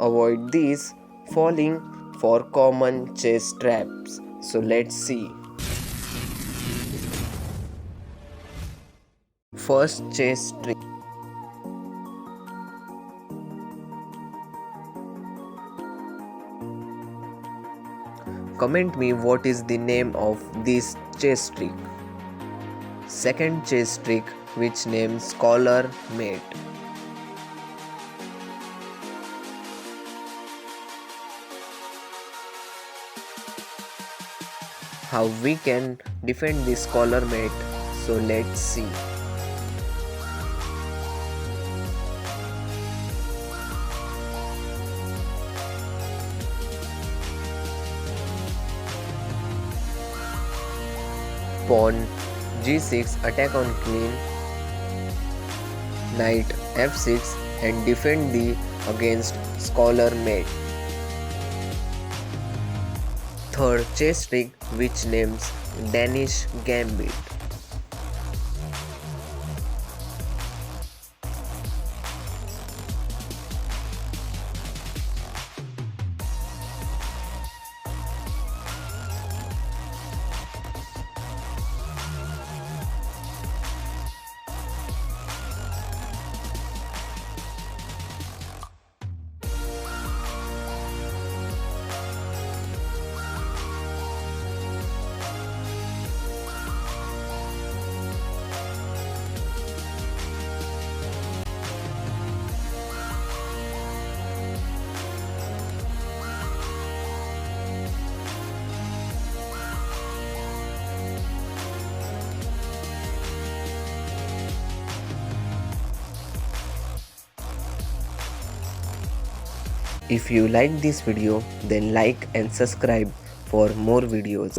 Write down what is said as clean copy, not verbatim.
avoid these falling for common chess traps. So let's see. First chess trick. Comment me what is the name of this chess trick. Second chess trick, which name scholar mate. How we can defend this scholar mate? So let's see. Pawn g6 attack on queen, knight f6 and defend the against scholar mate. Third chess trick, which names Danish gambit. If you like this video, then like and subscribe for more videos.